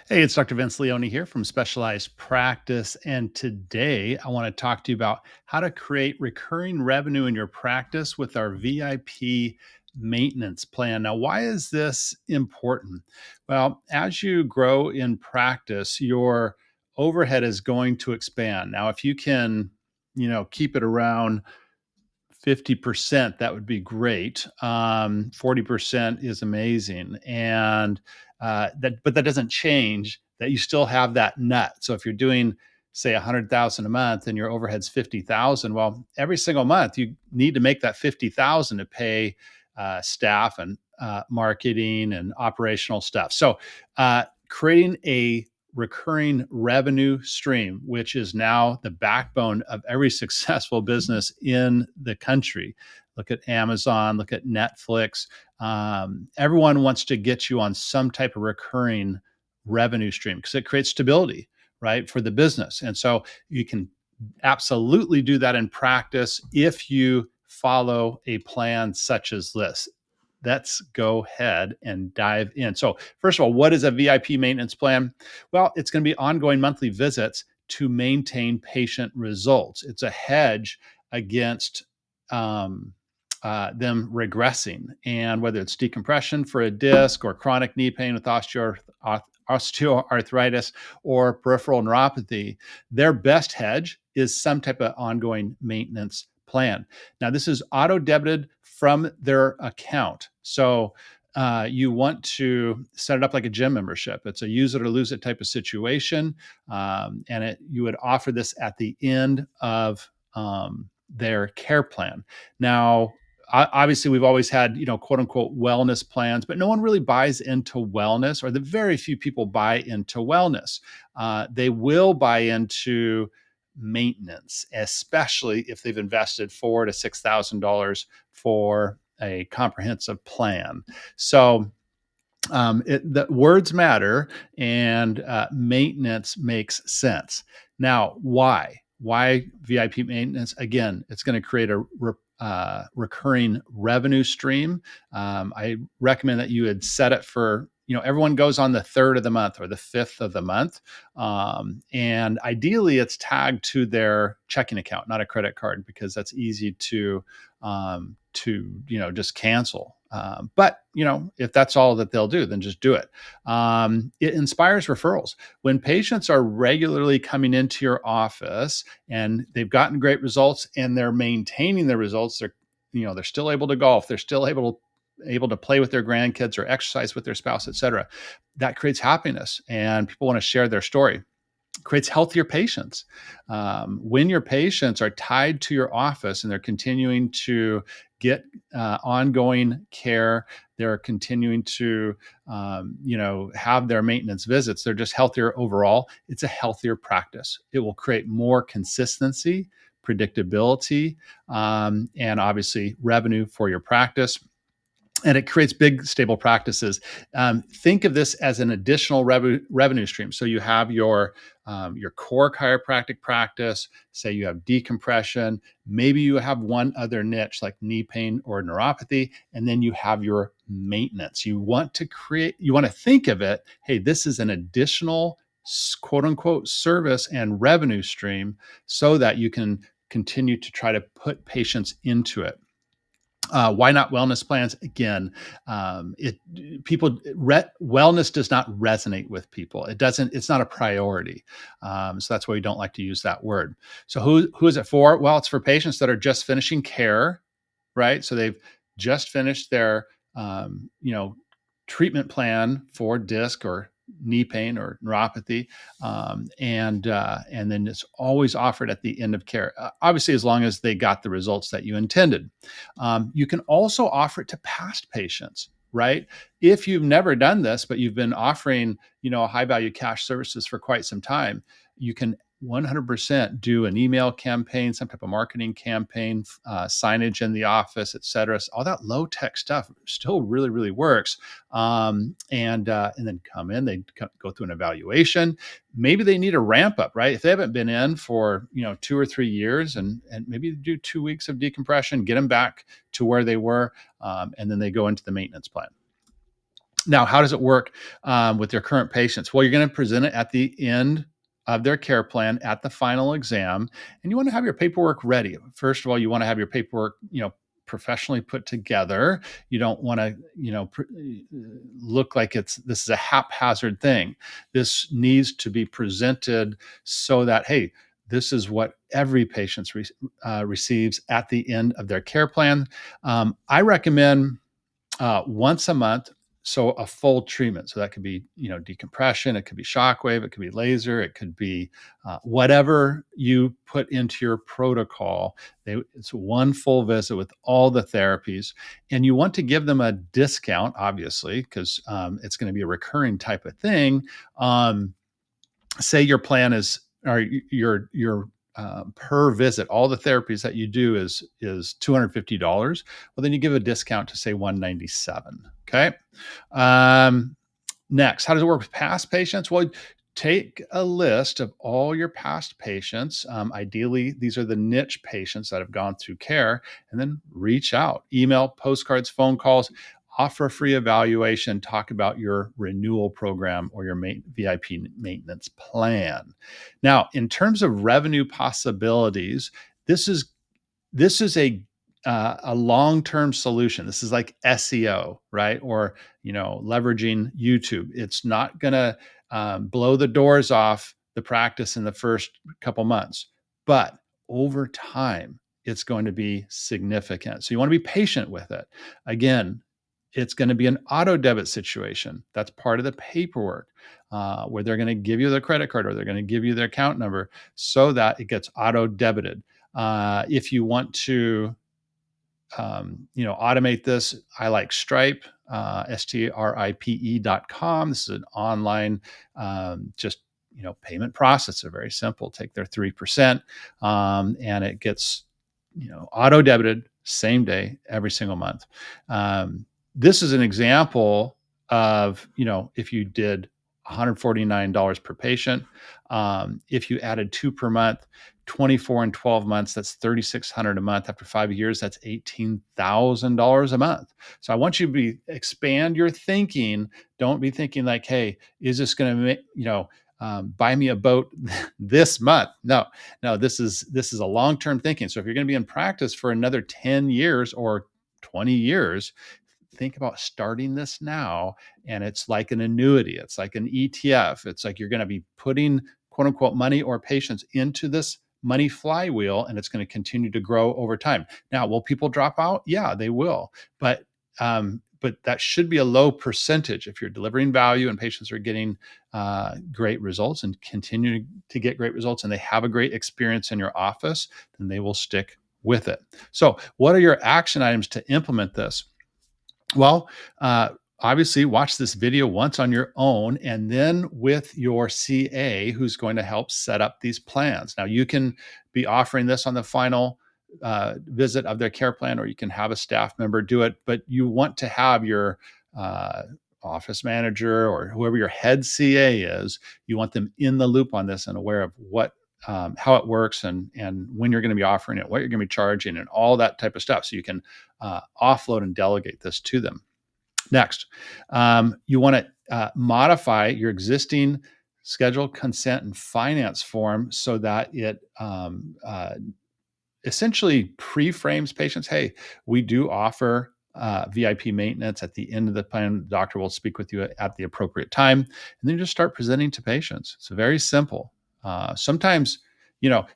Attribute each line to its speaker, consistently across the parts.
Speaker 1: Hey, it's Dr. Vince Leone here from Specialized Practice. And today I want to talk to you about how to create recurring revenue in your practice with our VIP maintenance plan. Now, why is this important? Well, as you grow in practice, your overhead is going to expand. Now, if you can, keep it around 50%, that would be great. 40% is amazing. And but that doesn't change that you still have that nut. So if you're doing, say, 100,000 a month and your overhead's 50,000, well, every single month you need to make that 50,000 to pay staff and marketing and operational stuff. So creating a recurring revenue stream, which is now the backbone of every successful business in the country. Look at Amazon, look at Netflix. Everyone wants to get you on some type of recurring revenue stream because it creates stability, right, for the business. And so you can absolutely do that in practice if you follow a plan such as this. Let's go ahead and dive in. So, first of all, what is a VIP maintenance plan? Well, it's going to be ongoing monthly visits to maintain patient results. It's a hedge against them regressing. And whether it's decompression for a disc or chronic knee pain with osteoarthritis or peripheral neuropathy, their best hedge is some type of ongoing maintenance plan. Now, this is auto debited from their account. So you want to set it up like a gym membership. It's a use it or lose it type of situation. And you would offer this at the end of their care plan. Now, obviously we've always had, quote unquote wellness plans, but no one really buys into wellness, or the very few people buy into wellness. They will buy into maintenance, especially if they've invested $4,000 to $6,000 for a comprehensive plan. So the words matter, and maintenance makes sense. Now, why? Why VIP maintenance? Again, it's going to create a recurring revenue stream. I recommend that you would set it for, everyone goes on the third of the month or the fifth of the month. And ideally, it's tagged to their checking account, not a credit card, because that's easy to just cancel. But if that's all that they'll do, then just do it. It inspires referrals. When patients are regularly coming into your office and they've gotten great results and they're maintaining the results, they're still able to golf, they're still able to play with their grandkids or exercise with their spouse, etc. That creates happiness, and people want to share their story. Creates healthier patients. When your patients are tied to your office and they're continuing to get ongoing care, they're continuing to, have their maintenance visits, they're just healthier overall. It's a healthier practice. It will create more consistency, predictability, and obviously revenue for your practice. And it creates big, stable practices. Think of this as an additional revenue stream. So you have your core chiropractic practice. Say you have decompression. Maybe you have one other niche like knee pain or neuropathy, and then you have your maintenance. You want to think of it. Hey, this is an additional quote unquote service and revenue stream, so that you can continue to try to put patients into it. Why not wellness plans? Again, wellness does not resonate with people. It doesn't. It's not a priority. So that's why we don't like to use that word. So who is it for? Well, it's for patients that are just finishing care, right? So they've just finished their treatment plan for disc or knee pain or neuropathy, and then it's always offered at the end of care. Obviously, as long as they got the results that you intended. You can also offer it to past patients, right? If you've never done this, but you've been offering, high value cash services for quite some time, you can 100% do an email campaign, some type of marketing campaign, signage in the office, et cetera. So all that low tech stuff still really, really works. And then come in, they go through an evaluation. Maybe they need a ramp up, right? If they haven't been in for 2 or 3 years, and maybe do 2 weeks of decompression, get them back to where they were, and then they go into the maintenance plan. Now, how does it work with your current patients? Well, you're going to present it at the end of their care plan at the final exam, and you want to have your paperwork ready. First of all, you want to have your paperwork, professionally put together. You don't want to, look like this is a haphazard thing. This needs to be presented so that, hey, this is what every patient receives at the end of their care plan. I recommend once a month. So a full treatment. So that could be, decompression, it could be shockwave, it could be laser, it could be whatever you put into your protocol. It's one full visit with all the therapies. And you want to give them a discount, obviously, because it's going to be a recurring type of thing. Say your plan is, or your per visit, all the therapies that you do is $250. Well, then you give a discount to say 197. Okay. Um, Next, how does it work with past patients? Well, take a list of all your past patients. Ideally, these are the niche patients that have gone through care, and then reach out, email, postcards, phone calls, offer a free evaluation, talk about your renewal program or your VIP maintenance plan. Now, in terms of revenue possibilities, this is a long-term solution. This is like SEO, right? Or leveraging YouTube. It's not going to blow the doors off the practice in the first couple months, but over time, it's going to be significant. So you want to be patient with it. Again, it's going to be an auto debit situation. That's part of the paperwork where they're going to give you their credit card or they're going to give you their account number so that it gets auto debited. If you want to automate this, I like Stripe, stripe.com. This is an online, just, payment processor, very simple. Take their 3%, and it gets, auto debited same day, every single month. This is an example of, if you did $149 per patient, if you added two per month, 24 and 12 months, that's 3,600 a month. After 5 years, that's $18,000 a month. So I want you to expand your thinking. Don't be thinking like, hey, is this going to make, buy me a boat this month? No, no, this is a long-term thinking. So if you're going to be in practice for another 10 years or 20 years, think about starting this now. And it's like an annuity. It's like an ETF. It's like you're going to be putting quote unquote money or patients into this money flywheel, and it's going to continue to grow over time. Now, will people drop out? Yeah, they will. But that should be a low percentage. If you're delivering value and patients are getting great results and continue to get great results, and they have a great experience in your office, then they will stick with it. So, what are your action items to implement this? Well, obviously, watch this video once on your own and then with your CA who's going to help set up these plans. Now, you can be offering this on the final visit of their care plan, or you can have a staff member do it, but you want to have your uh, office manager or whoever your head CA is, you want them in the loop on this and aware of how it works and when you're going to be offering it, what you're going to be charging, and all that type of stuff. So you can offload and delegate this to them. Next, you want to modify your existing schedule, consent, and finance form so that it essentially pre-frames patients. Hey, we do offer VIP maintenance at the end of the plan. The doctor will speak with you at the appropriate time, and then you just start presenting to patients. It's very simple. Sometimes,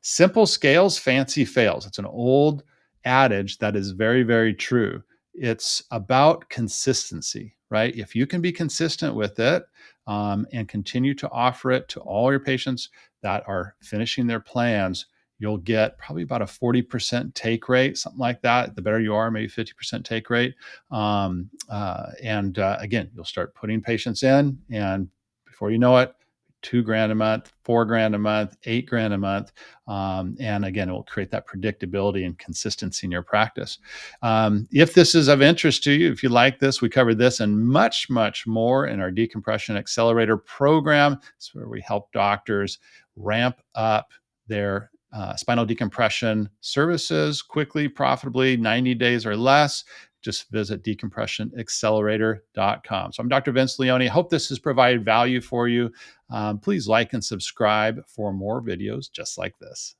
Speaker 1: simple scales, fancy fails. It's an old adage that is very, very true. It's about consistency, right? If you can be consistent with it and continue to offer it to all your patients that are finishing their plans, you'll get probably about a 40% take rate, something like that. The better you are, maybe 50% take rate. Again, you'll start putting patients in, and before you know it, $2,000 a month, $4,000 a month, $8,000 a month. And again, it will create that predictability and consistency in your practice. If this is of interest to you, if you like this, we cover this and much, much more in our Decompression Accelerator program. It's where we help doctors ramp up their spinal decompression services quickly, profitably, 90 days or less. just visit decompressionaccelerator.com. So I'm Dr. Vince Leone. I hope this has provided value for you. Please like and subscribe for more videos just like this.